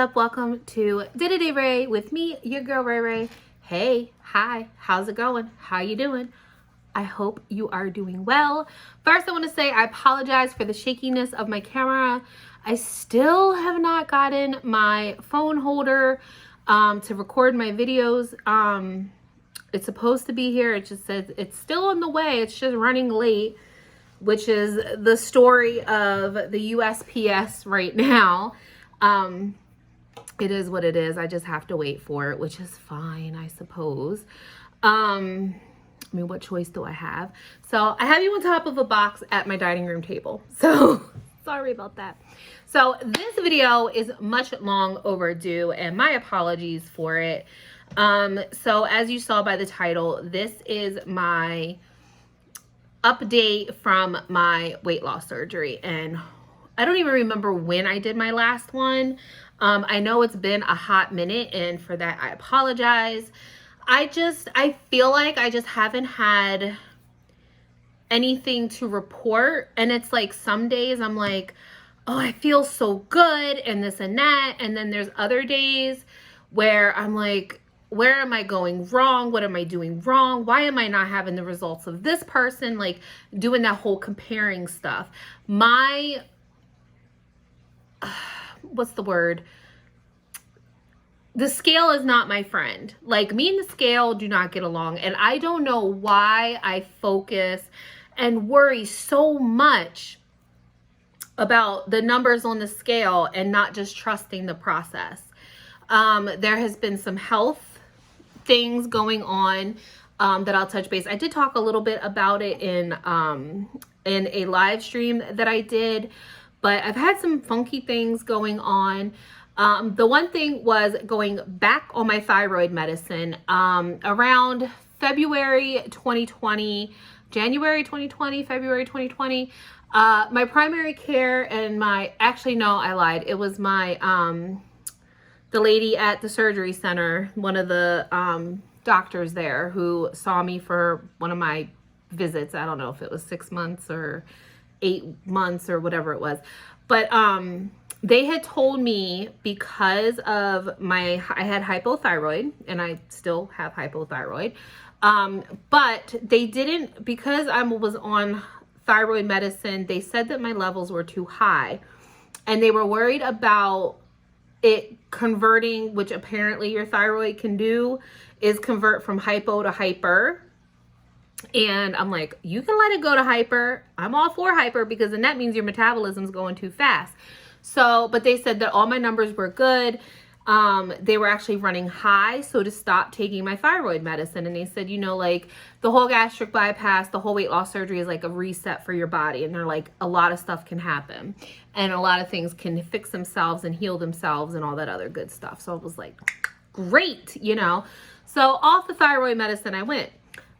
up? Welcome to Day Ray with me, your girl Ray Ray. Hey, hi, how's it going? How you doing? I hope you are doing well. First, I want to say I apologize for the shakiness of my camera. I still have not gotten my phone holder to record my videos. It's supposed to be here. It just says it's still on the way. It's just running late, which is the story of the USPS right now. It is what it is. I just have to wait for it, which is fine, I suppose. I mean, what choice do I have? So I have you on top of a box at my dining room table. So sorry about that. So this video is much long overdue, and my apologies for it. So as you saw by the title, this is my update from my weight loss surgery. And I don't even remember when I did my last one. I know it's been a hot minute, and for that I apologize. I feel like I just haven't had anything to report, and it's like some days I'm like, oh, I feel so good and this and that, and then there's other days where I'm like, where am I going wrong? What am I doing wrong? Why am I not having the results of this person? Like doing that whole comparing stuff. What's the word? The scale is not my friend. Like, me and the scale do not get along. And I don't know why I focus and worry so much about the numbers on the scale and not just trusting the process. There has been some health things going on that I'll touch base. I did talk a little bit about it in a live stream that I did, but I've had some funky things going on. The one thing was going back on my thyroid medicine around February 2020, January 2020, February 2020. My primary care and actually no, I lied. It was the lady at the surgery center, one of the doctors there who saw me for one of my visits. I don't know if it was 6 months or 8 months or whatever it was. But they had told me because of I had hypothyroid, and I still have hypothyroid. But they didn't, because I was on thyroid medicine, they said that my levels were too high. And they were worried about it converting, which apparently your thyroid can do, is convert from hypo to hyper. And I'm like, you can let it go to hyper. I'm all for hyper, because then that means your metabolism's going too fast. So, but they said that all my numbers were good. They were actually running high. So to stop taking my thyroid medicine. And they said, you know, like the whole gastric bypass, the whole weight loss surgery is like a reset for your body. And they're like, a lot of stuff can happen. And a lot of things can fix themselves and heal themselves and all that other good stuff. So it was like, great, you know. So off the thyroid medicine I went.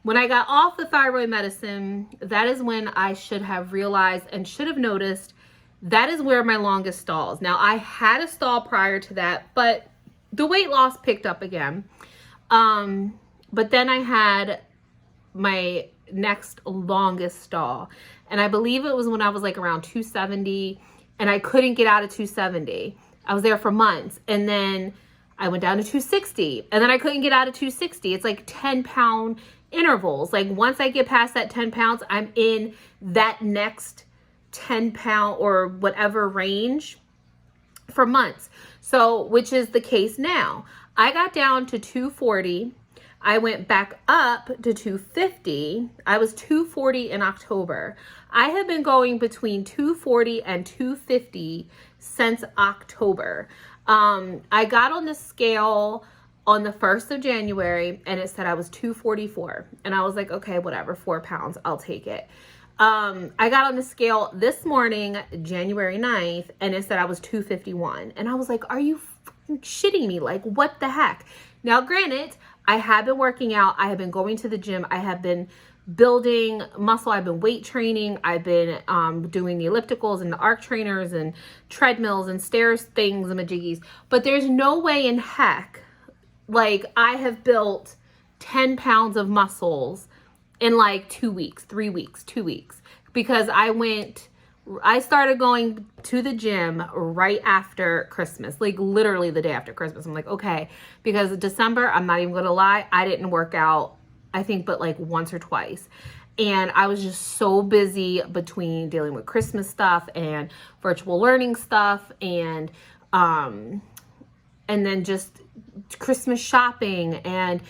When I got off the thyroid medicine, that is when I should have realized and should have noticed that is where my longest stalls. Now, I had a stall prior to that, but the weight loss picked up again. But then I had my next longest stall. And I believe it was when I was like around 270, and I couldn't get out of 270. I was there for months. And then I went down to 260, and then I couldn't get out of 260. It's like 10-pound intervals. Like once I get past that 10 pounds, I'm in that next 10-pound or whatever range for months. So, which is the case now. I got down to 240. I went back up to 250. I was 240 in October. I have been going between 240 and 250 since October. I got on the scale on the 1st of January, and it said I was 244. And I was like, okay, whatever, 4 pounds, I'll take it. I got on the scale this morning, January 9th, and it said I was 251. And I was like, are you shitting me? Like, what the heck? Now, granted, I have been working out. I have been going to the gym. I have been building muscle. I've been weight training. I've been doing the ellipticals and the arc trainers and treadmills and stairs things and majiggies. But there's no way in heck, like, I have built 10 pounds of muscles in like 2 weeks, 3 weeks, 2 weeks, because I went I started going to the gym right after Christmas, like literally the day after Christmas. I'm like, okay, because December, I'm not even gonna lie, I didn't work out, I think, but like once or twice. And I was just so busy between dealing with Christmas stuff and virtual learning stuff and then just Christmas shopping and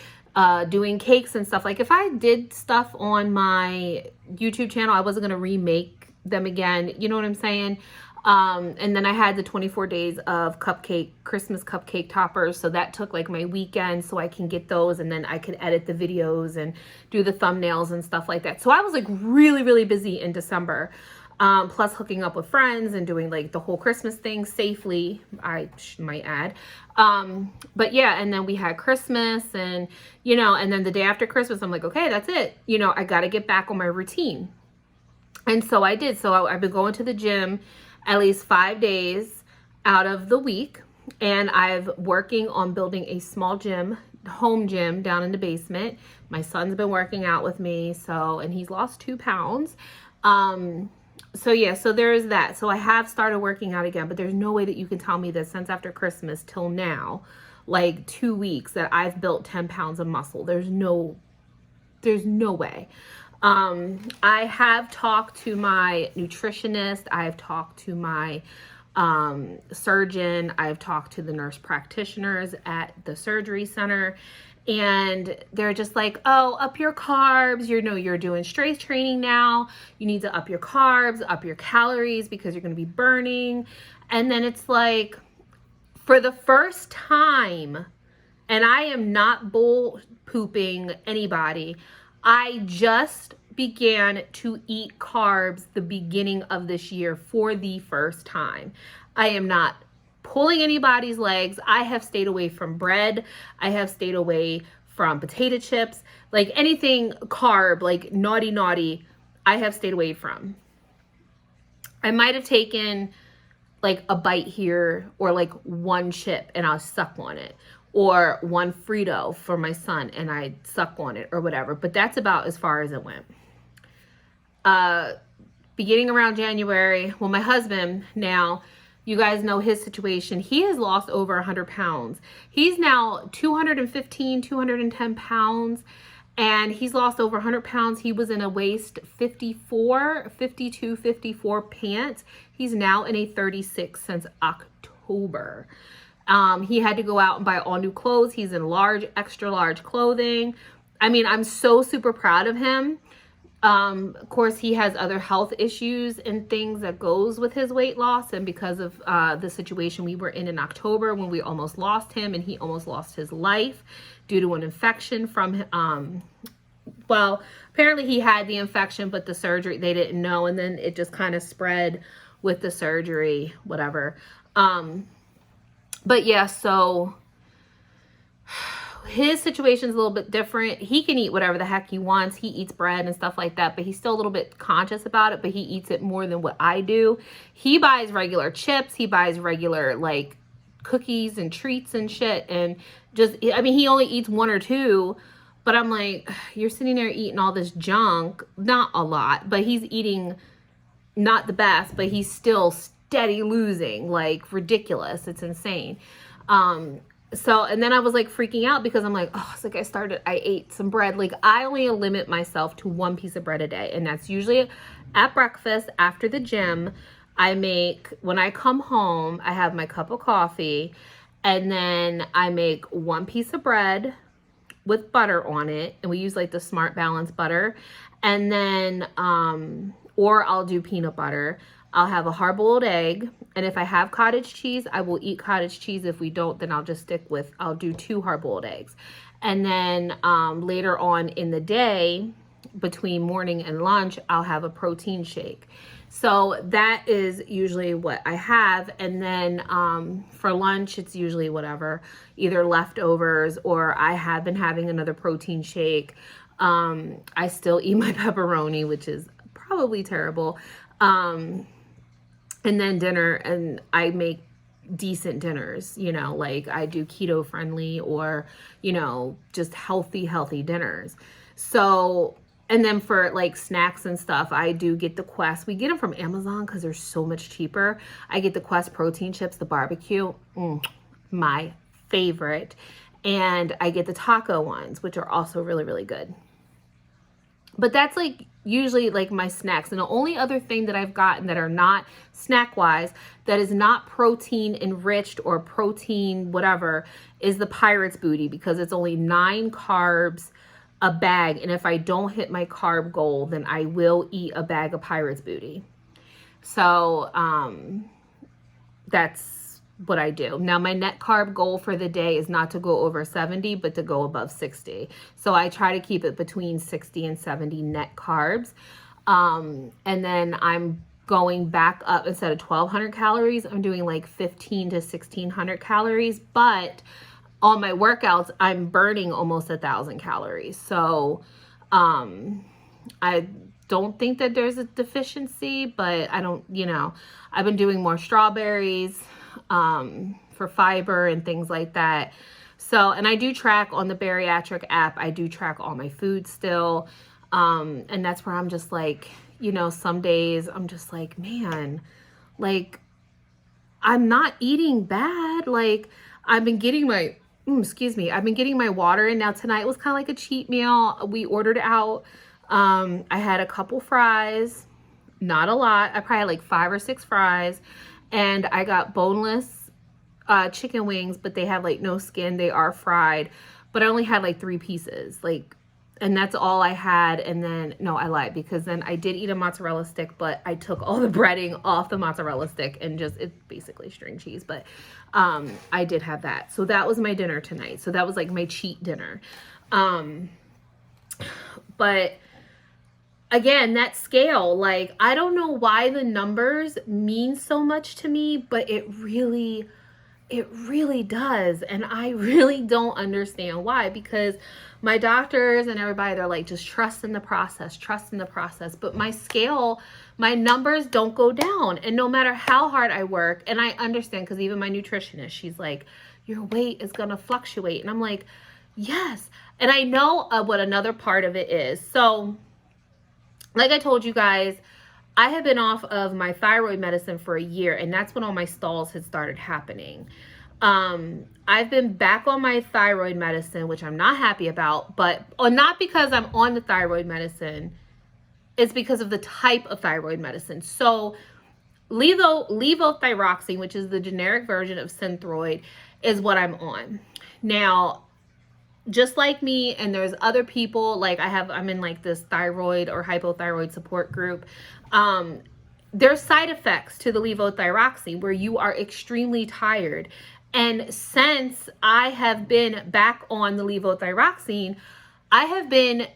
doing cakes and stuff. Like if I did stuff on my YouTube channel, I wasn't gonna remake them again. You know what I'm saying? And then I had the 24 days of Christmas cupcake toppers. So that took like my weekend so I can get those, and then I could edit the videos and do the thumbnails and stuff like that. So I was like really, really busy in December. Plus hooking up with friends and doing like the whole Christmas thing safely, I might add. But yeah, and then we had Christmas and, you know, and then the day after Christmas, I'm like, okay, that's it. You know, I got to get back on my routine. And so I did. So I've been going to the gym at least 5 days out of the week. And I've working on building a small gym, home gym down in the basement. My son's been working out with me. And he's lost 2 pounds. So yeah, so there is that. So I have started working out again, but there's no way that you can tell me that since after Christmas till now, like 2 weeks, that I've built 10 pounds of muscle. There's no way. I have talked to my nutritionist. I have talked to my surgeon. I've talked to the nurse practitioners at the surgery center. And they're just like, oh, up your carbs. You're doing strength training now. You need to up your carbs, up your calories because you're going to be burning. And then it's like, for the first time, and I am not bull pooping anybody, I just began to eat carbs the beginning of this year for the first time. I am not pulling anybody's legs. I have stayed away from bread. I have stayed away from potato chips, like anything carb, like naughty, I have stayed away from. I might have taken like a bite here or like one chip and I'll suck on it, or one Frito for my son and I suck on it or whatever. But that's about as far as it went. Beginning around January, well, my husband now, you guys know his situation. He has lost over 100 pounds. He's now 215, 210 pounds, and he's lost over 100 pounds. He was in a waist 54, 52, 54 pants. He's now in a 36 since October. He had to go out and buy all new clothes. He's in large, extra large clothing. I mean, I'm so super proud of him. Of course, he has other health issues and things that goes with his weight loss. And because of the situation we were in October when we almost lost him and he almost lost his life due to an infection from, well, apparently he had the infection, but the surgery, they didn't know. And then it just kind of spread with the surgery, whatever. But yeah, so his situation's a little bit different. He can eat whatever the heck he wants. He eats bread and stuff like that, but he's still a little bit conscious about it, but he eats it more than what I do. He buys regular chips. He buys regular like cookies and treats and shit. And just, I mean, he only eats 1 or 2, but I'm like, you're sitting there eating all this junk. Not a lot, but he's eating not the best, but he's still steady losing, like ridiculous. It's insane. So, and then I was like freaking out because I'm like, oh, it's like I ate some bread. Like I only limit myself to 1 piece of bread a day. And that's usually at breakfast after the gym. When I come home, I have my cup of coffee and then I make 1 piece of bread with butter on it. And we use like the Smart Balance butter. And then, or I'll do peanut butter. I'll have a hard-boiled egg, and if I have cottage cheese, I will eat cottage cheese. If we don't, then I'll just I'll do 2 hard-boiled eggs. And then later on in the day, between morning and lunch, I'll have a protein shake. So that is usually what I have. And then for lunch, it's usually whatever, either leftovers or I have been having another protein shake. I still eat my pepperoni, which is probably terrible. And then dinner, and I make decent dinners, you know, like I do keto friendly or, you know, just healthy dinners. So, And then for like snacks and stuff, I do get the Quest. We get them from Amazon because they're so much cheaper. I get the Quest protein chips, the barbecue, my favorite. And I get the taco ones, which are also really, really good. But that's like usually like my snacks. And the only other thing that I've gotten that are not snack wise, that is not protein enriched or protein whatever, is the Pirate's Booty, because it's only 9 carbs a bag. And if I don't hit my carb goal, then I will eat a bag of Pirate's Booty. So that's what I do. Now, my net carb goal for the day is not to go over 70, but to go above 60. So I try to keep it between 60 and 70 net carbs. And then I'm going back up, instead of 1,200 calories, I'm doing like 1,500 to 1,600 calories. But on my workouts, I'm burning almost 1,000 calories. So I don't think that there's a deficiency, but I don't, I've been doing more strawberries for fiber and things like that. So, and I do track on the bariatric app. I do track all my food still. And that's where I'm just like, some days I'm just like, man, like I'm not eating bad. Like I've been getting my, I've been getting my water in. Now tonight was kind of like a cheat meal. We ordered out. I had a couple fries, not a lot. I probably had like 5 or 6 fries. And I got boneless chicken wings, but they have like no skin. They are fried, but I only had like 3 pieces, and that's all I had. And then, no, I lied, because then I did eat a mozzarella stick, but I took all the breading off the mozzarella stick and just, it's basically string cheese, but I did have that. So that was my dinner tonight. So that was like my cheat dinner. But again, that scale, like, I don't know why the numbers mean so much to me, but it really does. And I really don't understand why, because my doctors and everybody, they're like, just trust in the process, trust in the process. But my scale, my numbers don't go down. And no matter how hard I work, and I understand, because even my nutritionist, she's like, your weight is going to fluctuate. And I'm like, yes. And I know what another part of it is. So like I told you guys, I have been off of my thyroid medicine for a year, and that's when all my stalls had started happening. I've been back on my thyroid medicine, which I'm not happy about, but not because I'm on the thyroid medicine. It's because of the type of thyroid medicine. So levothyroxine, which is the generic version of Synthroid, is what I'm on. Now, just like me, and there's other people, like I'm in like this thyroid or hypothyroid support group. There's side effects to the levothyroxine where you are extremely tired. And since I have been back on the levothyroxine, I have been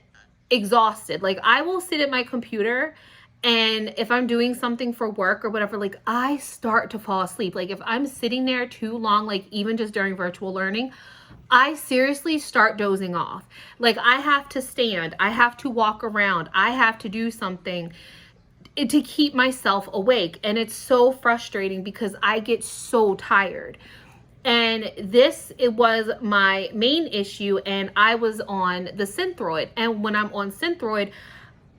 exhausted. Like I will sit at my computer, and if I'm doing something for work or whatever, like I start to fall asleep. Like if I'm sitting there too long, like even just during virtual learning, I seriously start dozing off. Like I have to stand, I have to walk around, I have to do something to keep myself awake. And it's so frustrating because I get so tired. And it was my main issue, and I was on the Synthroid. And when I'm on Synthroid,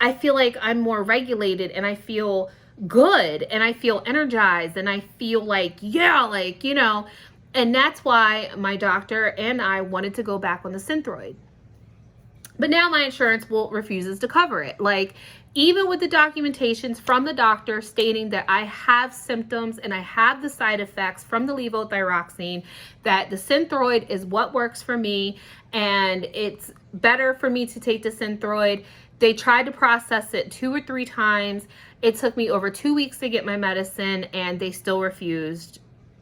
I feel like I'm more regulated, and I feel good, and I feel energized, and I feel like, yeah, like, and that's why my doctor and I wanted to go back on the Synthroid. But now my insurance refuses to cover it. Like, even with the documentations from the doctor stating that I have symptoms and I have the side effects from the levothyroxine, that the Synthroid is what works for me, and it's better for me to take the Synthroid. They tried to process it 2 or 3 times. It took me over 2 weeks to get my medicine, and they still refused.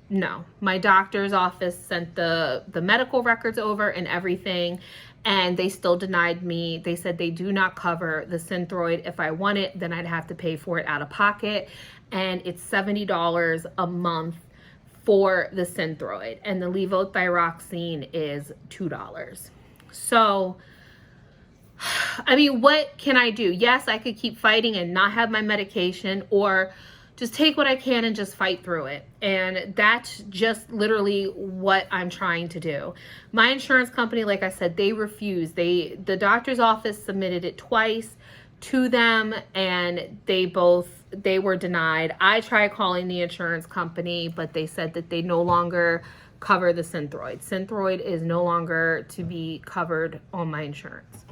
No, my doctor's office sent the medical records over and everything, and they still denied me. They said they do not cover the Synthroid. If I want it, then I'd have to pay for it out of pocket, and it's $70 a month for the Synthroid, and the levothyroxine is $2. So, I mean, what can I do? Yes, I could keep fighting and not have my medication, or just take what I can and just fight through it. And that's just literally what I'm trying to do. My insurance company, like I said, they refused. The doctor's office submitted it twice to them, and they were denied. I tried calling the insurance company, but they said that they no longer cover the Synthroid. Synthroid is no longer to be covered on my insurance.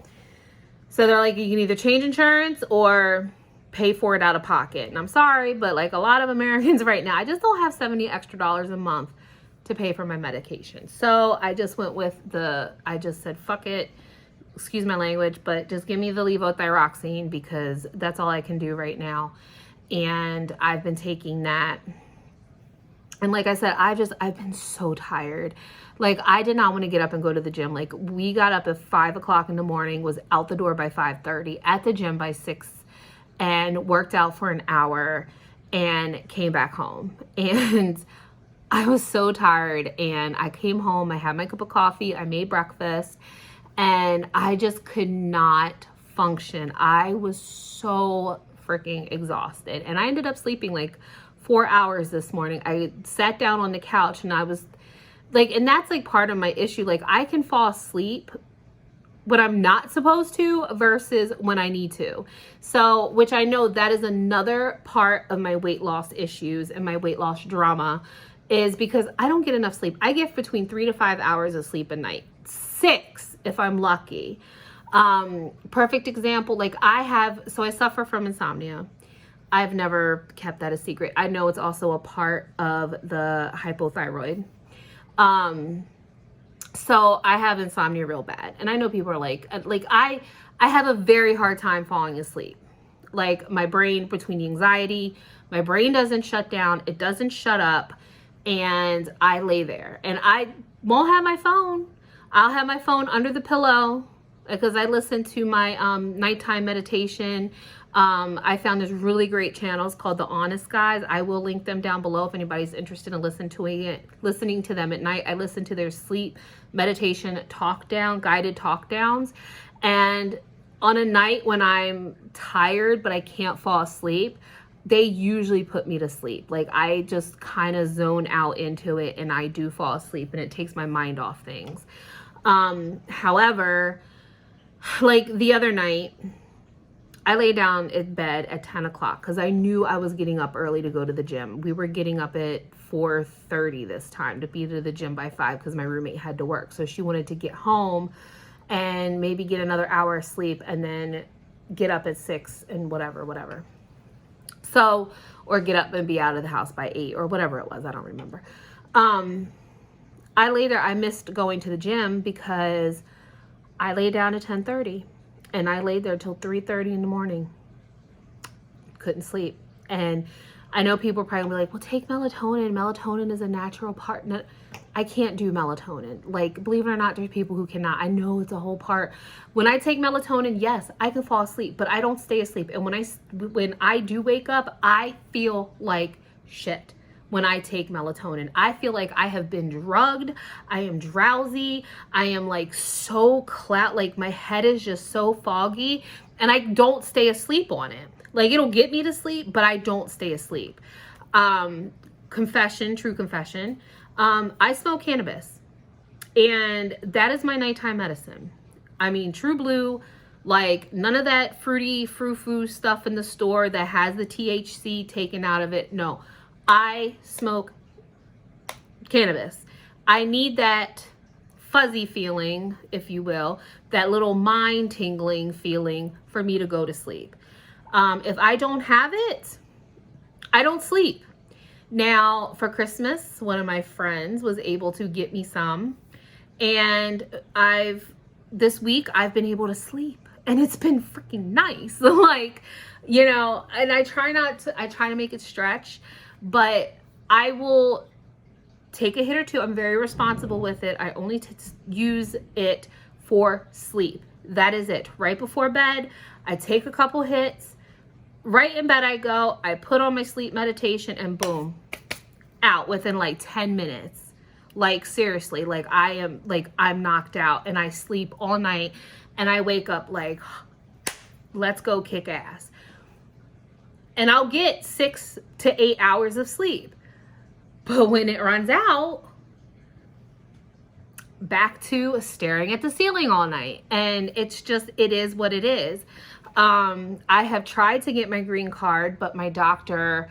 So they're like, you can either change insurance or pay for it out of pocket. And I'm sorry, but like a lot of Americans right now, I just don't have $70 extra a month to pay for my medication. So I just went with I just said, fuck it. Excuse my language, but just give me the levothyroxine because that's all I can do right now. And I've been taking that. And like I said, I've been so tired. Like, I did not want to get up and go to the gym. Like, we got up at 5 o'clock in the morning, was out the door by 5:30, at the gym by 6, and worked out for an hour and came back home. And I was so tired, and I came home, I had my cup of coffee, I made breakfast, and I just could not function. I was so freaking exhausted, and I ended up sleeping like 4 hours this morning. I sat down on the couch, and I was like, and that's like part of my issue. Like, I can fall asleep when I'm not supposed to versus when I need to. So, which I know that is another part of my weight loss issues and my weight loss drama, is because I don't get enough sleep. I get between 3 to 5 hours of sleep a night. 6 if I'm lucky. Perfect example, like I suffer from insomnia. I've never kept that a secret. I know it's also a part of the hypothyroid. So I have insomnia real bad. And I know people are like I have a very hard time falling asleep. Like, my brain, between the anxiety, my brain doesn't shut down. It doesn't shut up. And I lay there and I won't have my phone. I'll have my phone under the pillow because I listen to my nighttime meditation. I found this really great channels called The Honest Guys. I will link them down below if anybody's interested in listening to them at night. I listen to their sleep meditation guided talk downs. And on a night when I'm tired but I can't fall asleep, they usually put me to sleep. Like, I just kind of zone out into it and I do fall asleep, and it takes my mind off things. However, like the other night, I lay down in bed at 10 o'clock because I knew I was getting up early to go to the gym. We were getting up at 4:30 this time to be to the gym by 5 because my roommate had to work. So she wanted to get home and maybe get another hour of sleep and then get up at 6 and whatever. So, or get up and be out of the house by 8 or whatever it was. I don't remember. I missed going to the gym because I lay down at 10:30 and I laid there till 3:30 in the morning. Couldn't sleep. And I know people are probably like, well, take melatonin. Melatonin is a natural part. No, I can't do melatonin. Like, believe it or not, there's people who cannot. I know it's a whole part. When I take melatonin, yes, I can fall asleep, but I don't stay asleep. And when I do wake up, I feel like shit. When I take melatonin, I feel like I have been drugged. I am drowsy. I am like so like my head is just so foggy, and I don't stay asleep on it. Like, it'll get me to sleep, but I don't stay asleep. True confession. I smoke cannabis, and that is my nighttime medicine. I mean, true blue, like none of that fruity frou-frou stuff in the store that has the THC taken out of it. No, I smoke cannabis. I need that fuzzy feeling, if you will, that little mind tingling feeling for me to go to sleep. If I don't have it, I don't sleep. Now, for Christmas, one of my friends was able to get me some, and this week I've been able to sleep, and it's been freaking nice. Like, you know, and I try to make it stretch, but I will take a hit or two. I'm very responsible with it. I only use it for sleep. That is it. Right before bed, I take a couple hits. Right in bed I go. I put on my sleep meditation, and boom, out within like 10 minutes. Like, seriously, like I'm knocked out, and I sleep all night, and I wake up like, let's go kick ass. and I'll get 6 to 8 hours of sleep. But when it runs out, back to staring at the ceiling all night. And it's just, it is what it is. I have tried to get my green card, but my doctor,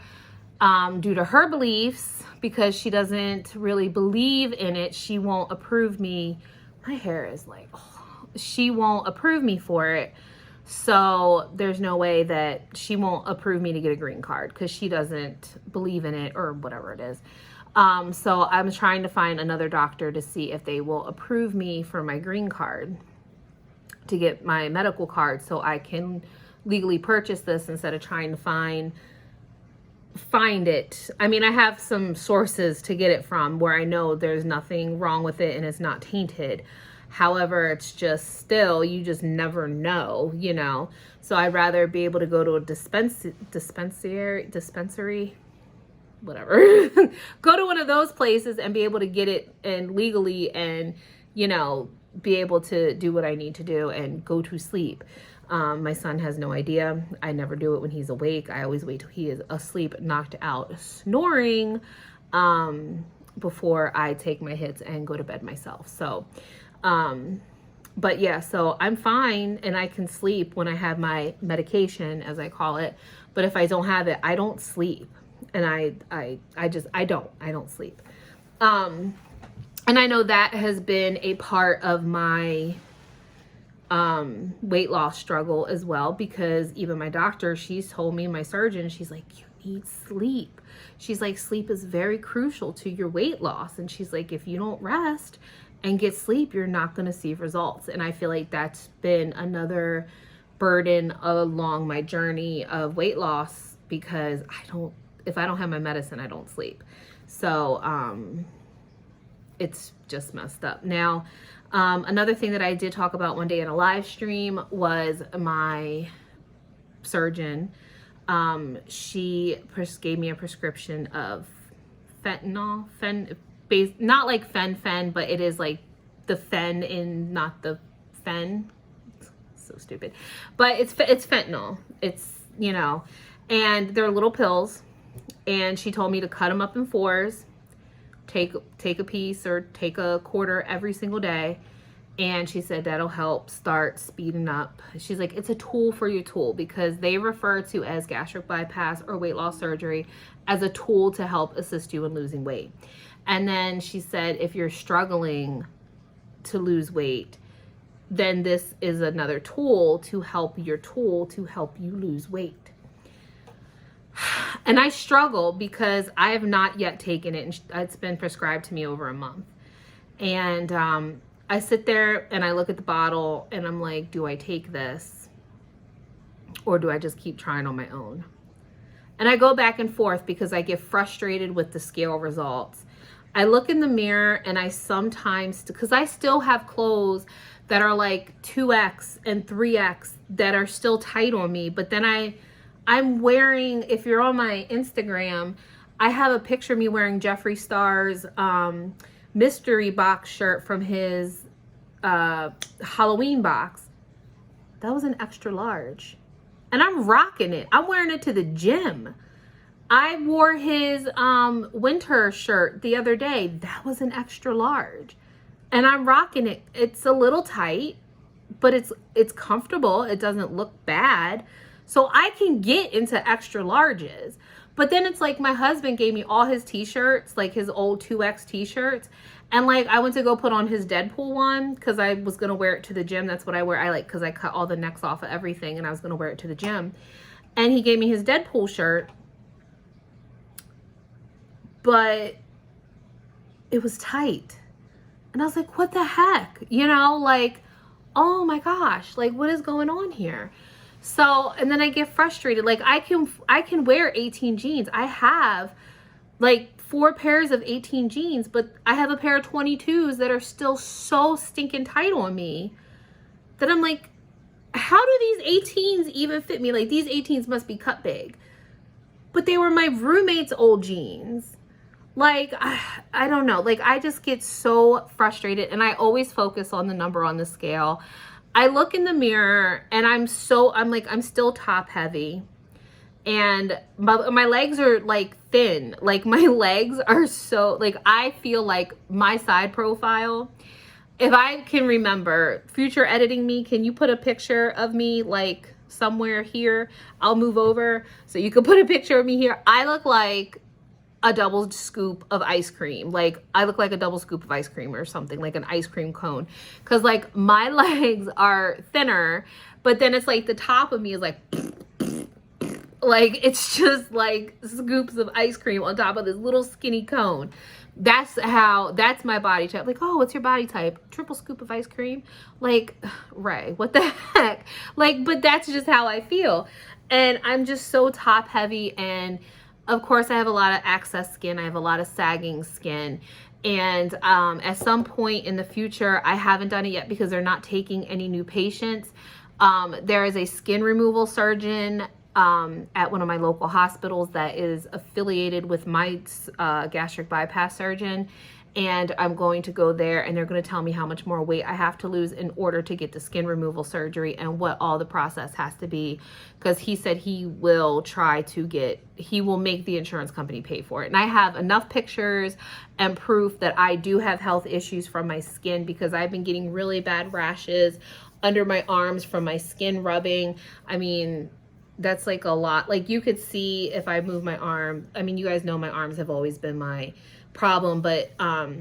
due to her beliefs, because she doesn't really believe in it, she won't approve me. My hair is like, oh, she won't approve me for it. So there's no way that she won't approve me to get a green card because she doesn't believe in it or whatever it is. So I'm trying to find another doctor to see if they will approve me for my green card to get my medical card so I can legally purchase this instead of trying to find it. I mean, I have some sources to get it from where I know there's nothing wrong with it and it's not tainted. However, it's just still, you just never know, you know? So I'd rather be able to go to a dispensary, whatever, go to one of those places and be able to get it and legally and, you know, be able to do what I need to do and go to sleep. My son has no idea. I never do it when he's awake. I always wait till he is asleep, knocked out, snoring, before I take my hits and go to bed myself. So, but yeah, so I'm fine and I can sleep when I have my medication, as I call it. But if I don't have it, I don't sleep. And I don't sleep. And I know that has been a part of my weight loss struggle as well, because even my doctor, she's told me, my surgeon, she's like, you need sleep. She's like, sleep is very crucial to your weight loss. And she's like, if you don't rest and get sleep, you're not going to see results. And I feel like that's been another burden along my journey of weight loss, because if I don't have my medicine, I don't sleep. So, it's just messed up. Now, another thing that I did talk about one day in a live stream was my surgeon. She gave me a prescription of fentanyl, not like fen, but it is like the fen in, not the fen. So stupid, but it's fentanyl. It's, you know, and they're little pills. And she told me to cut them up in 4s, take a piece or take a quarter every single day. And she said that'll help start speeding up. She's like, it's a tool for your tool, because they refer to as gastric bypass or weight loss surgery as a tool to help assist you in losing weight. And then she said, if you're struggling to lose weight, then this is another tool to help you lose weight. And I struggle because I have not yet taken it, and it's been prescribed to me over a month. And I sit there and I look at the bottle and I'm like, do I take this or do I just keep trying on my own? And I go back and forth because I get frustrated with the scale results. I look in the mirror and I sometimes, because I still have clothes that are like 2X and 3X that are still tight on me, but then I'm wearing, if you're on my Instagram, I have a picture of me wearing Jeffree Star's mystery box shirt from his Halloween box. That was an extra large. And I'm rocking it. I'm wearing it to the gym. I wore his winter shirt the other day. That was an extra large. And I'm rocking it. It's a little tight, but it's comfortable. It doesn't look bad. So I can get into extra larges. But then it's like my husband gave me all his t-shirts, like his old 2X t-shirts. And like I went to go put on his Deadpool one because I was going to wear it to the gym. That's what I wear. Because I cut all the necks off of everything and I was going to wear it to the gym. And he gave me his Deadpool shirt. But it was tight. And I was like, what the heck? You know, like, oh my gosh, like what is going on here? So, and then I get frustrated. Like I can wear 18 jeans. I have like 4 pairs of 18 jeans, but I have a pair of 22s that are still so stinking tight on me that I'm like, how do these 18s even fit me? Like these 18s must be cut big. But they were my roommate's old jeans. Like, I don't know. Like I just get so frustrated, and I always focus on the number on the scale. I look in the mirror and I'm still top heavy. and my legs are like thin. Like my legs are so, like, I feel like my side profile, if I can remember, future editing me, can you put a picture of me like somewhere here? I'll move over so you can put a picture of me here. I look like a double scoop of ice cream. Like I look like a double scoop of ice cream or something, like an ice cream cone. Cause like my legs are thinner, but then it's like the top of me is like it's just like scoops of ice cream on top of this little skinny cone. That's my body type. Like, oh, what's your body type? Triple scoop of ice cream? Like, Ray, what the heck? Like, but that's just how I feel. And I'm just so top heavy. And of course I have a lot of excess skin. I have a lot of sagging skin. And at some point in the future, I haven't done it yet because they're not taking any new patients. There is a skin removal surgeon at one of my local hospitals that is affiliated with my gastric bypass surgeon, and I'm going to go there and they're going to tell me how much more weight I have to lose in order to get the skin removal surgery and what all the process has to be, because he said he will make the insurance company pay for it. And I have enough pictures and proof that I do have health issues from my skin, because I've been getting really bad rashes under my arms from my skin rubbing. I mean, that's like a lot. Like you could see if I move my arm. I mean, you guys know my arms have always been my problem, but I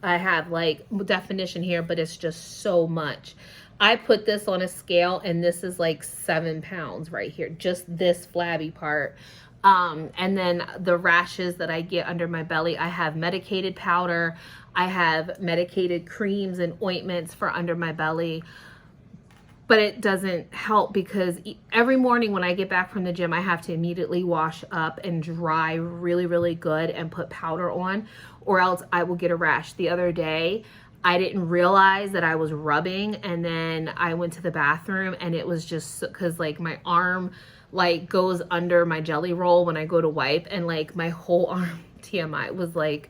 have like definition here, but it's just so much. I put this on a scale and this is like 7 pounds right here, just this flabby part. And then the rashes that I get under my belly, I have medicated powder. I have medicated creams and ointments for under my belly. But it doesn't help because every morning when I get back from the gym, I have to immediately wash up and dry really, really good and put powder on, or else I will get a rash. The other day, I didn't realize that I was rubbing, and then I went to the bathroom and it was just because like my arm like goes under my jelly roll when I go to wipe, and like my whole arm, TMI, was like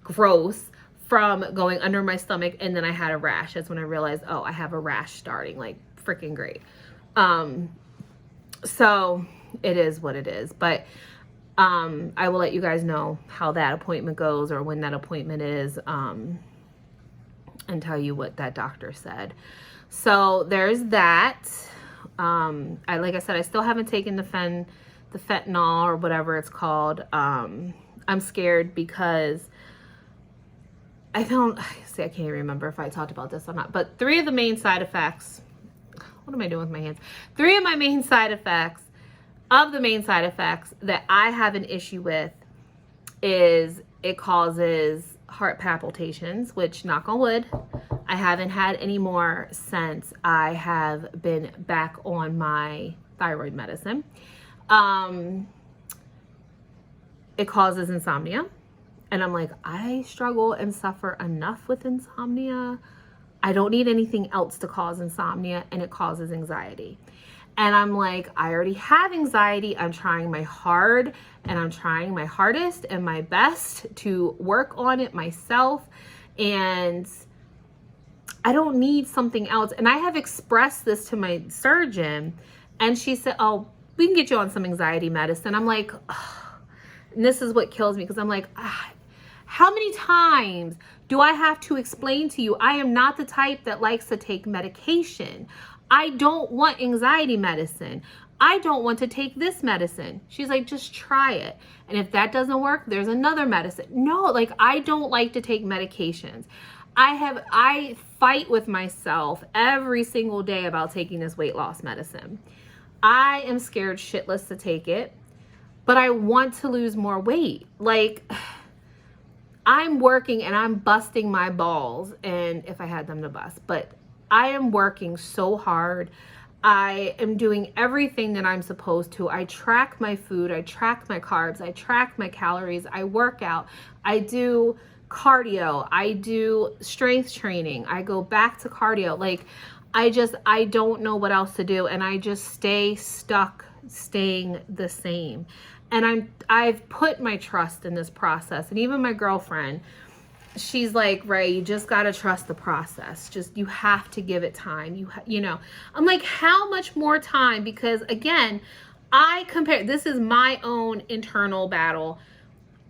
gross from going under my stomach, and then I had a rash. That's when I realized, oh, I have a rash starting. Like, freaking great. So it is what it is, but I will let you guys know how that appointment goes, or when that appointment is, and tell you what that doctor said. So there's that. Like I said, I still haven't taken the fentanyl or whatever it's called. I'm scared because I can't even remember if I talked about this or not, but 3 of the main side effects, what am I doing with my hands? 3 of my main side effects, that I have an issue with is it causes heart palpitations, which, knock on wood, I haven't had any more since I have been back on my thyroid medicine. It causes insomnia. And I'm like, I struggle and suffer enough with insomnia. I don't need anything else to cause insomnia, and it causes anxiety. And I'm like, I already have anxiety. I'm trying my hard, and I'm trying my hardest and my best to work on it myself. And I don't need something else. And I have expressed this to my surgeon, and she said, oh, we can get you on some anxiety medicine. I'm like, ugh. And this is what kills me, because I'm like, how many times do I have to explain to you I am not the type that likes to take medication? I don't want anxiety medicine. I don't want to take this medicine. She's like, just try it. And if that doesn't work, there's another medicine. No, like, I don't like to take medications. I fight with myself every single day about taking this weight loss medicine. I am scared shitless to take it, but I want to lose more weight. Like, I'm working and I'm busting my balls, and if I had them to bust, but I am working so hard. I am doing everything that I'm supposed to. I track my food, I track my carbs, I track my calories, I work out, I do cardio, I do strength training, I go back to cardio. Like, I don't know what else to do, and I just stay stuck staying the same. And I've put my trust in this process. And even my girlfriend, she's like, Ray, you just got to trust the process. Just, you have to give it time. You know, I'm like, how much more time? Because again, I compare, this is my own internal battle.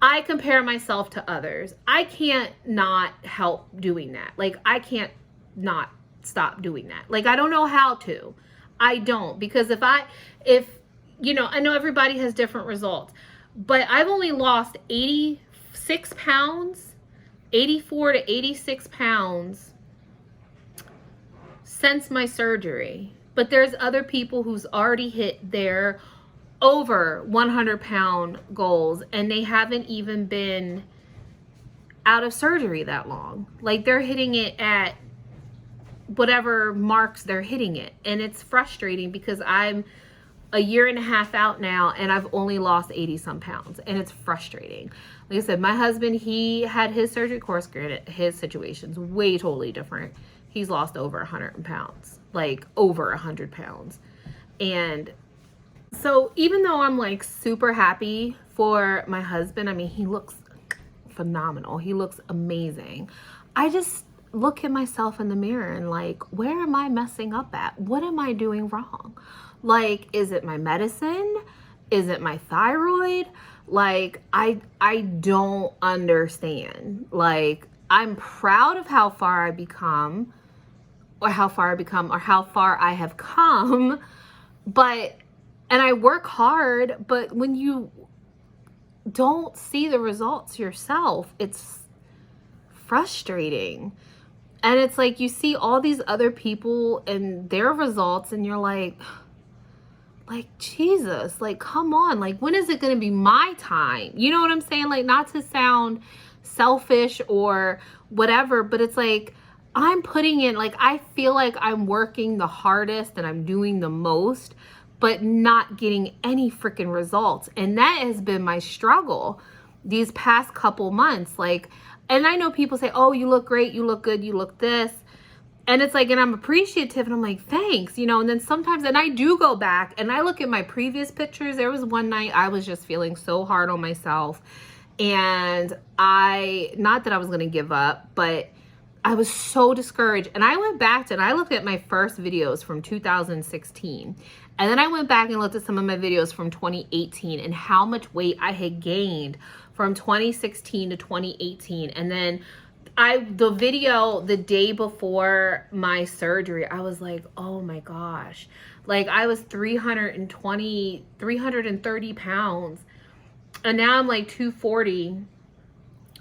I compare myself to others. I can't not help doing that. Like, I can't not stop doing that. Like, I don't know how to. I don't, because if, you know, I know everybody has different results, but I've only lost 86 pounds, 84 to 86 pounds since my surgery. But there's other people who's already hit their over 100-pound goals, and they haven't even been out of surgery that long. Like, they're hitting it at whatever marks they're hitting it. And it's frustrating because I'm a year and a half out now and I've only lost 80 some pounds, and it's frustrating. Like I said, my husband, he had his surgery course, granted his situation's way totally different. He's lost over 100 pounds, like over 100 pounds. And so even though I'm like super happy for my husband, I mean, he looks phenomenal. He looks amazing. I just look at myself in the mirror and like, where am I messing up at? What am I doing wrong? Like, is it my medicine? Is it my thyroid? Like, I don't understand. Like, I'm proud of how far I become, or how far I have come, and I work hard, but when you don't see the results yourself, it's frustrating. And it's like, you see all these other people and their results, and you're like, Jesus, like, come on, like, when is it going to be my time? You know what I'm saying? Like, not to sound selfish or whatever, but it's like, I'm putting in, like, I feel like I'm working the hardest and I'm doing the most, but not getting any freaking results. And that has been my struggle these past couple months. Like, and I know people say, oh, you look great, you look good, you look this. And it's like, and I'm appreciative, and I'm like, thanks, you know. And then sometimes, and I do go back and I look at my previous pictures. There was one night I was just feeling so hard on myself, and not that I was going to give up, but I was so discouraged. And I went back and I looked at my first videos from 2016. And then I went back and looked at some of my videos from 2018 and how much weight I had gained from 2016 to 2018. And then the video the day before my surgery, I was like, oh my gosh, like, I was 330 pounds, and now I'm like 240,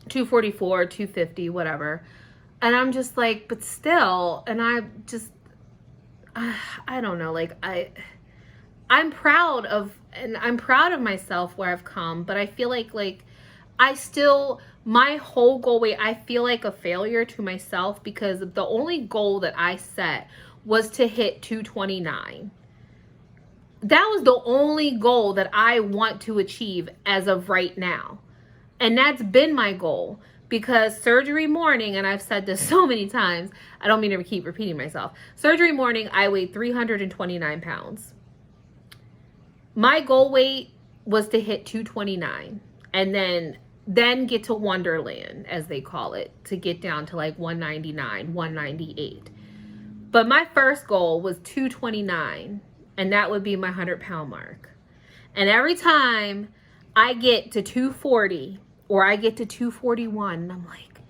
244, 250, whatever. And I'm just like, but still, and I just, I don't know, like, I'm proud of myself where I've come, but I feel like my whole goal weight, I feel like a failure to myself, because the only goal that I set was to hit 229. That was the only goal that I want to achieve as of right now. And that's been my goal, because surgery morning, and I've said this so many times, I don't mean to keep repeating myself. Surgery morning, I weighed 329 pounds. My goal weight was to hit 229, and then get to Wonderland, as they call it, to get down to like 199, 198. But my first goal was 229, and that would be my 100-pound mark. And every time I get to 240 or I get to 241, I'm like,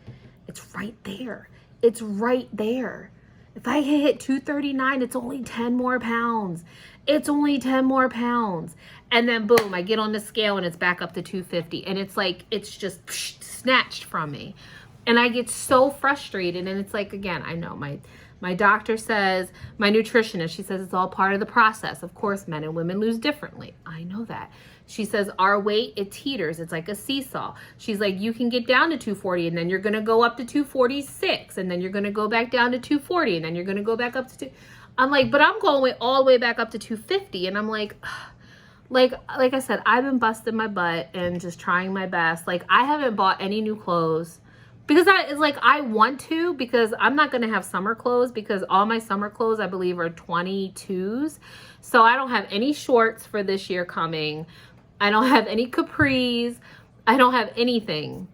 it's right there. It's right there. If I hit 239, it's only 10 more pounds. It's only 10 more pounds. And then boom, I get on the scale and it's back up to 250. And it's like, it's just snatched from me. And I get so frustrated. And it's like, again, I know my doctor says, my nutritionist, she says it's all part of the process. Of course, men and women lose differently. I know that. She says our weight, it teeters. It's like a seesaw. She's like, you can get down to 240 and then you're going to go up to 246 and then you're going to go back down to 240 and then you're going to go back up to I'm like, but I'm going all the way back up to 250. And I'm like I said, I've been busting my butt and just trying my best. Like, I haven't bought any new clothes because I want to, because I'm not going to have summer clothes, because all my summer clothes, I believe, are 22s. So I don't have any shorts for this year coming. I don't have any capris. I don't have anything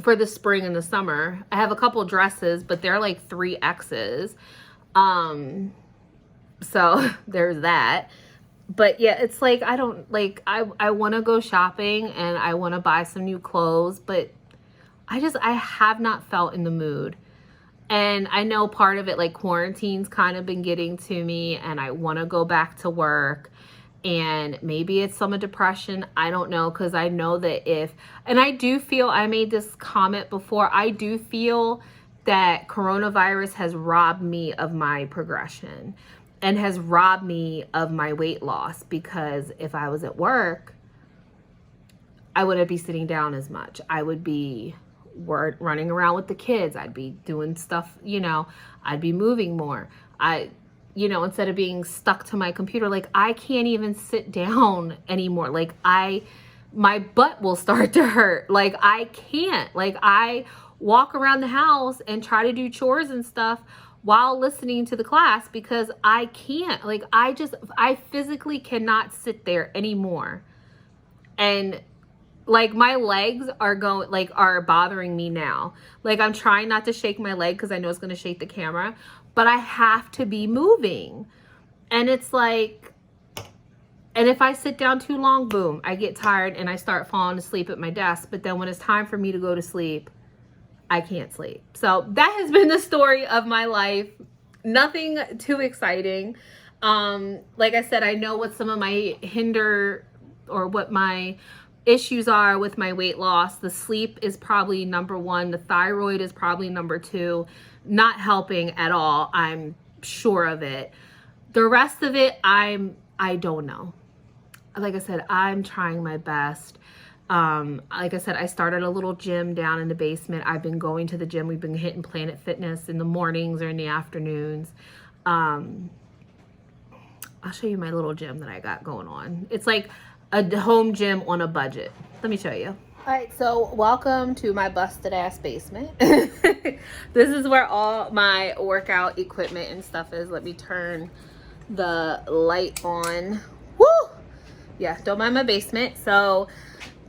for the spring and the summer. I have a couple dresses, but they're like 3X's. So there's that. But yeah, it's like, I don't like, I want to go shopping and I want to buy some new clothes, but I have not felt in the mood. And I know part of it, like quarantine's kind of been getting to me, and I want to go back to work, and maybe it's some depression. I don't know. 'Cause I know that and I do feel, I made this comment before, I do feel that coronavirus has robbed me of my progression and has robbed me of my weight loss, because if I was at work, I wouldn't be sitting down as much. I would be running around with the kids. I'd be doing stuff, you know, I'd be moving more. Instead of being stuck to my computer, like I can't even sit down anymore. Like my butt will start to hurt. Like I can't, like I walk around the house and try to do chores and stuff while listening to the class, because I can't, like I physically cannot sit there anymore. And like my legs are bothering me now. Like I'm trying not to shake my leg because I know it's going to shake the camera, but I have to be moving. And it's like, and if I sit down too long, boom, I get tired and I start falling asleep at my desk. But then when it's time for me to go to sleep, I can't sleep. So that has been the story of my life. Nothing too exciting. Like I said, I know what some of my what my issues are with my weight loss. The sleep is probably number one. The thyroid is probably number two. Not helping at all. I'm sure of it. The rest of it, I don't know. Like I said, I'm trying my best. Like I said, I started a little gym down in the basement. I've been going to the gym. We've been hitting Planet Fitness in the mornings or in the afternoons. I'll show you my little gym that I got going on. It's like a home gym on a budget. Let me show you. All right, so welcome to my busted ass basement. This is where all my workout equipment and stuff is. Let me turn the light on. Woo! Yeah, don't mind my basement. So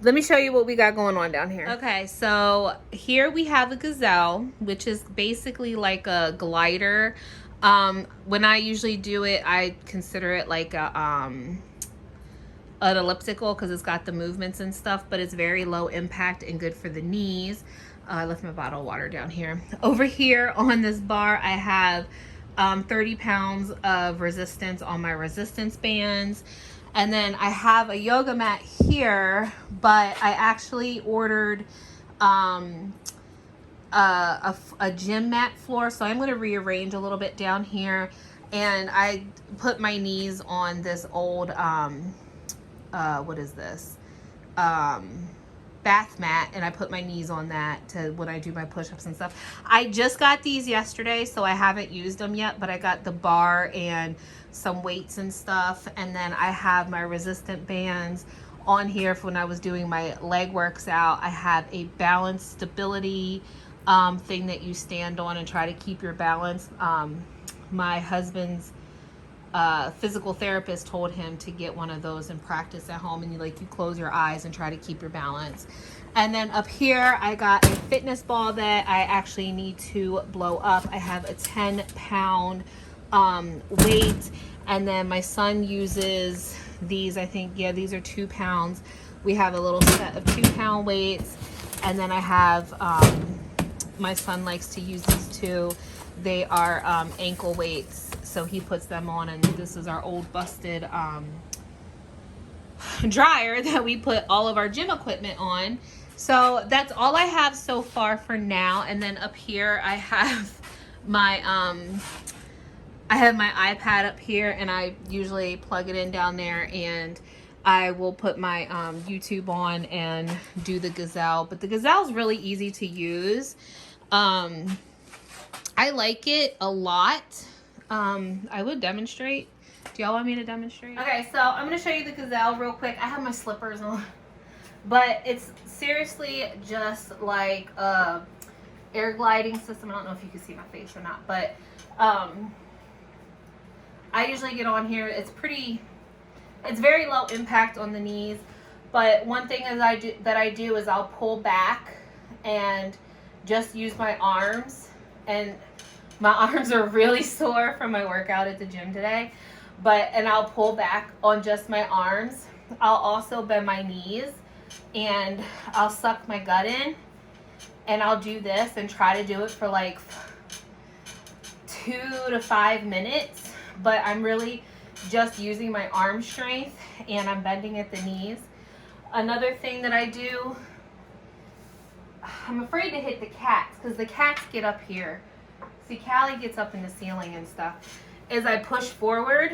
let me show you what we got going on down here. Okay, so here we have a gazelle, which is basically like a glider. When I usually do it, I consider it like an elliptical because it's got the movements and stuff, but it's very low impact and good for the knees. I left my bottle of water down here. Over here on this bar, I have 30 pounds of resistance on my resistance bands. And then I have a yoga mat here, but I actually ordered a gym mat floor. So I'm going to rearrange a little bit down here. And I put my knees on this old, what is this? Bath mat, and I put my knees on that to when I do my push-ups and stuff. I just got these yesterday, so I haven't used them yet, but I got the bar and some weights and stuff, and then I have my resistant bands on here for when I was doing my leg works out. I have a balance stability thing that you stand on and try to keep your balance. My husband's physical therapist told him to get one of those and practice at home, and you close your eyes and try to keep your balance. And then up here I got a fitness ball that I actually need to blow up. I have a 10-pound weight, and then my son uses these. I think, yeah, these are 2 pounds. We have a little set of 2-pound weights, and then I have my son likes to use these too. They are ankle weights, so he puts them on, and this is our old busted dryer that we put all of our gym equipment on. So that's all I have so far for now. And then up here I have my iPad up here, and I usually plug it in down there, and I will put my YouTube on and do the gazelle. But the gazelle is really easy to use. I like it a lot. I would demonstrate. Do y'all want me to demonstrate? Okay, so I'm going to show you the gazelle real quick. I have my slippers on. But it's seriously just like a air gliding system. I don't know if you can see my face or not. But I usually get on here. It's very low impact on the knees. But one thing that I do is I'll pull back and just use my arms. And my arms are really sore from my workout at the gym today. And I'll pull back on just my arms. I'll also bend my knees and I'll suck my gut in, and I'll do this and try to do it for like 2 to 5 minutes. But I'm really just using my arm strength, and I'm bending at the knees. Another thing that I do, I'm afraid to hit the cats because the cats get up here. See, Callie gets up in the ceiling and stuff. Is I push forward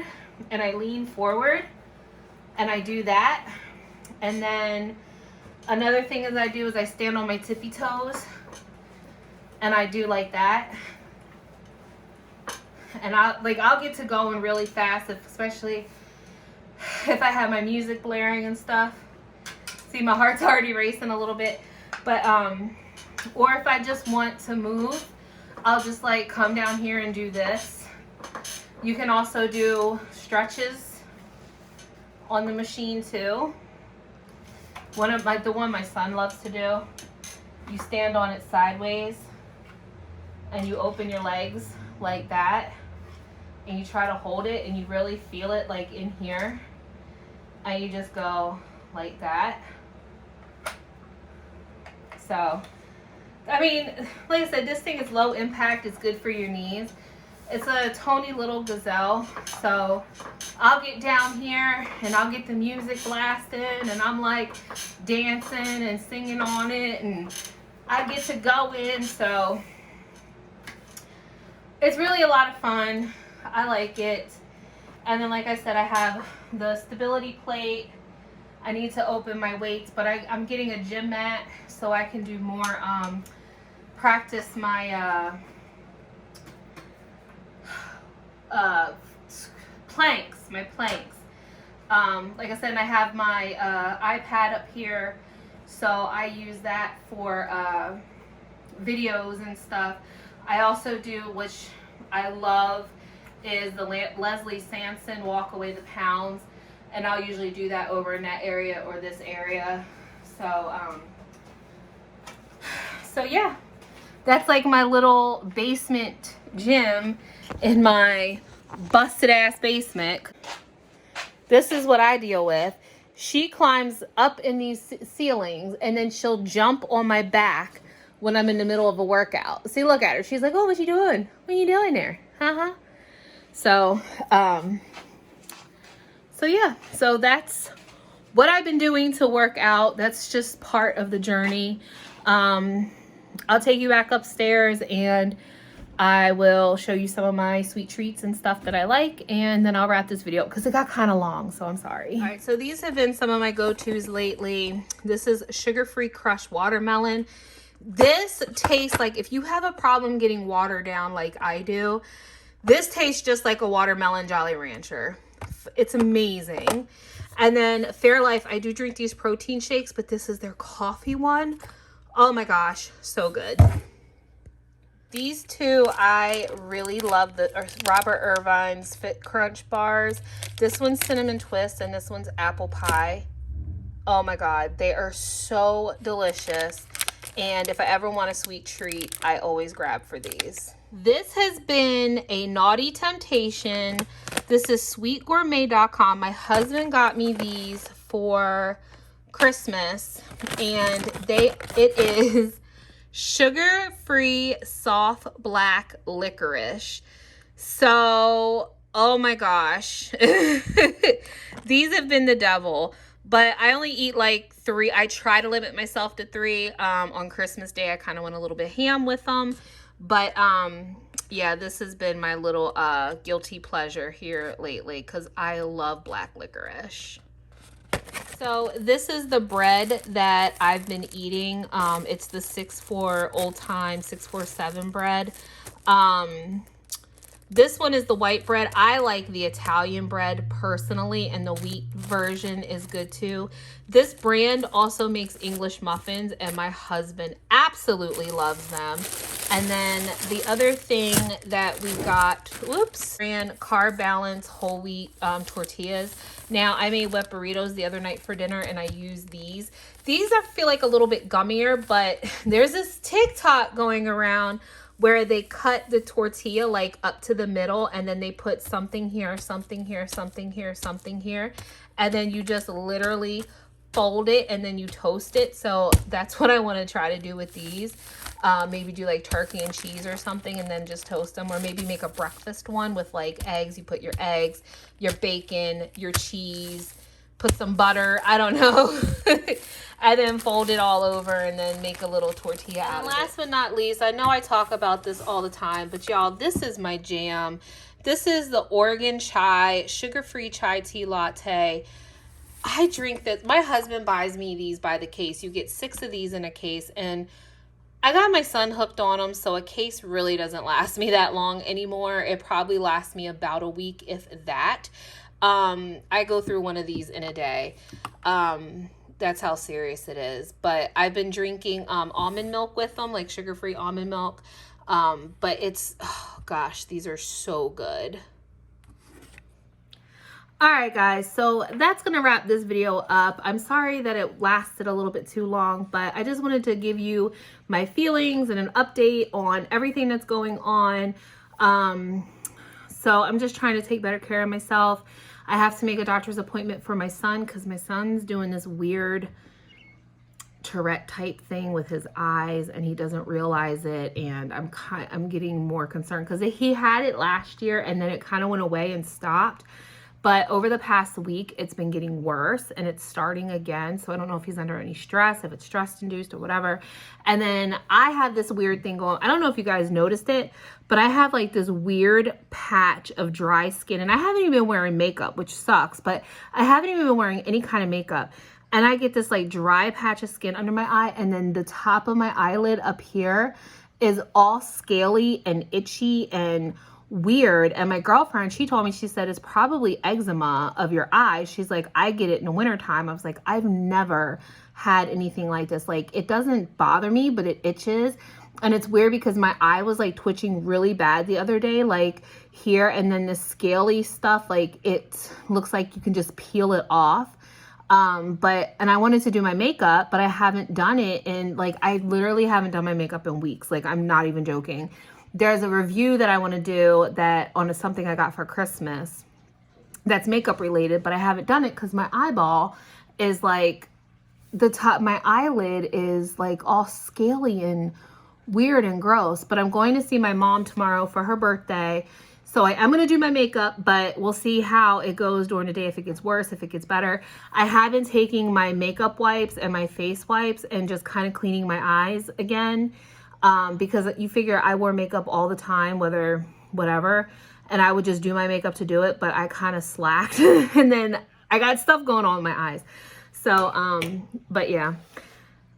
and I lean forward and I do that. And then another thing is I do is I stand on my tippy toes and I do like that. And I'll get to going really fast, especially if I have my music blaring and stuff. See, my heart's already racing a little bit. But or if I just want to move, I'll just like come down here and do this. You can also do stretches on the machine too. The one my son loves to do. You stand on it sideways and you open your legs like that, and you try to hold it, and you really feel it like in here, and you just go like that. So, I mean, like I said, this thing is low impact. It's good for your knees. It's a Tony Little Gazelle. So I'll get down here and I'll get the music blasting, and I'm like dancing and singing on it, and I get to go in. So it's really a lot of fun. I like it. And then, like I said, I have the stability plate. I need to open my weights, but I'm getting a gym mat so I can do more, practice my planks. Like I said, I have my iPad up here, so I use that for videos and stuff. I also do, which I love, is the Leslie Sampson Walk Away the Pounds, and I'll usually do that over in that area or this area. So yeah, that's like my little basement gym in my busted ass basement. This is what I deal with. She climbs up in these ceilings, and then she'll jump on my back when I'm in the middle of a workout. See, look at her. She's like, oh, what you doing? What are you doing there? So yeah, so that's what I've been doing to work out. That's just part of the journey. I'll take you back upstairs and I will show you some of my sweet treats and stuff that I like, and then I'll wrap this video because it got kind of long, so I'm sorry. All right, so these have been some of my go-tos lately. This is sugar-free crushed watermelon. This tastes like, if you have a problem getting water down like I do, this tastes just like a watermelon Jolly Rancher. It's amazing. And then Fairlife, I do drink these protein shakes, but this is their coffee one. Oh my gosh, so good. These two, I really love, the Robert Irvine's Fit Crunch bars. This one's cinnamon twist and this one's apple pie. Oh my God, they are so delicious. And if I ever want a sweet treat, I always grab for these. This has been a naughty temptation. This is sweetgourmet.com. My husband got me these for Christmas, and it is sugar-free soft black licorice. So, oh my gosh. These have been the devil. But I only eat like 3. I try to limit myself to 3. On Christmas Day, I kind of went a little bit ham with them. But yeah, this has been my little guilty pleasure here lately because I love black licorice. So this is the bread that I've been eating. It's the 6-4 old time 647 bread. This one is the white bread. I like the Italian bread personally, and the wheat version is good too. This brand also makes English muffins, and my husband absolutely loves them. And then the other thing that we got, whoops, ran Carb Balance whole wheat tortillas. Now, I made wet burritos the other night for dinner, and I used these. These I feel like a little bit gummier, but there's this TikTok going around where they cut the tortilla like up to the middle, and then they put something here, something here, something here, something here, and then you just literally fold it and then you toast it. So that's what I want to try to do with these. Maybe do like turkey and cheese or something and then just toast them, or maybe make a breakfast one with like eggs. You put your eggs, your bacon, your cheese, put some butter, I don't know, and then fold it all over and then make a little tortilla out of it. And last but not least, I know I talk about this all the time, but y'all, this is my jam. This is the Oregon Chai sugar-free chai tea latte. I drink this. My husband buys me these by the case. You get 6 of these in a case, and I got my son hooked on them, so a case really doesn't last me that long anymore. It probably lasts me about a week, if that. I go through one of these in a day. That's how serious it is. But I've been drinking almond milk with them, like sugar-free almond milk. But it's, oh gosh, these are so good. All right, guys, so that's going to wrap this video up. I'm sorry that it lasted a little bit too long, but I just wanted to give you my feelings and an update on everything that's going on. So I'm just trying to take better care of myself. I have to make a doctor's appointment for my son because my son's doing this weird Tourette type thing with his eyes and he doesn't realize it, and I'm getting more concerned because he had it last year and then it kind of went away and stopped. But over the past week, it's been getting worse and it's starting again. So I don't know if he's under any stress, if it's stress induced or whatever. And then I have this weird thing going. I don't know if you guys noticed it, but I have like this weird patch of dry skin, and I haven't even been wearing makeup, which sucks, but I haven't even been wearing any kind of makeup. And I get this like dry patch of skin under my eye, and then the top of my eyelid up here is all scaly and itchy and weird. And my girlfriend, she told me, she said, it's probably eczema of your eyes. She's like, I get it in the wintertime. I was like, I've never had anything like this. Like, it doesn't bother me, but it itches. And it's weird because my eye was like twitching really bad the other day, like here, and then the scaly stuff, like it looks like you can just peel it off. And I wanted to do my makeup, but I haven't done it in like, I literally haven't done my makeup in weeks. Like, I'm not even joking. There's a review that I want to do that on something I got for Christmas that's makeup related, but I haven't done it because my eyeball is like my eyelid is like all scaly and weird and gross. But I'm going to see my mom tomorrow for her birthday. So I am going to do my makeup, but we'll see how it goes during the day, if it gets worse, if it gets better. I have been taking my makeup wipes and my face wipes and just kind of cleaning my eyes again. Because you figure I wore makeup all the time, whatever, and I would just do my makeup to do it, but I kind of slacked and then I got stuff going on with my eyes. So, but yeah,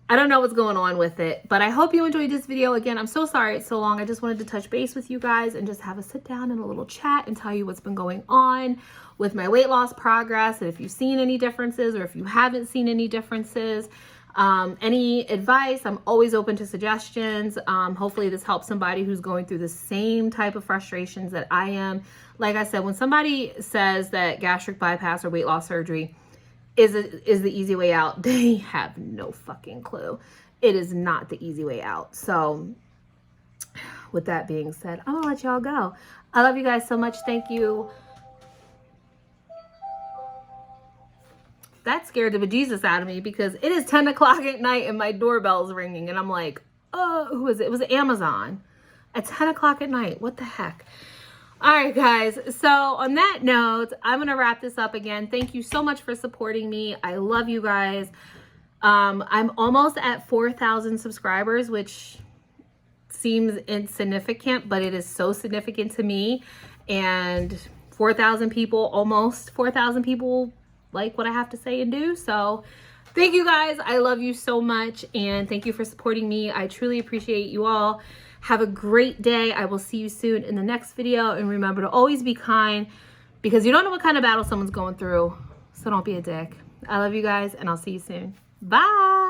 I don't know what's going on with it, but I hope you enjoyed this video. Again, I'm so sorry it's so long. I just wanted to touch base with you guys and just have a sit down and a little chat and tell you what's been going on with my weight loss progress, and if you've seen any differences or if you haven't seen any differences. Any advice, I'm always open to suggestions. Hopefully this helps somebody who's going through the same type of frustrations that I am. Like I said, when somebody says that gastric bypass or weight loss surgery is the easy way out, they have no fucking clue. It is not the easy way out. So with that being said, I'm gonna let y'all go. I love you guys so much. Thank you. That scared the bejesus out of me because it is 10 o'clock at night and my doorbell's ringing and I'm like, oh, who is it? It was Amazon at 10 o'clock at night. What the heck? All right, guys. So on that note, I'm going to wrap this up again. Thank you so much for supporting me. I love you guys. I'm almost at 4,000 subscribers, which seems insignificant, but it is so significant to me. And 4,000 people, almost 4,000 people like what I have to say and do. So thank you guys. I love you so much. And thank you for supporting me. I truly appreciate you all. Have a great day. I will see you soon in the next video. And remember to always be kind because you don't know what kind of battle someone's going through. So don't be a dick. I love you guys and I'll see you soon. Bye.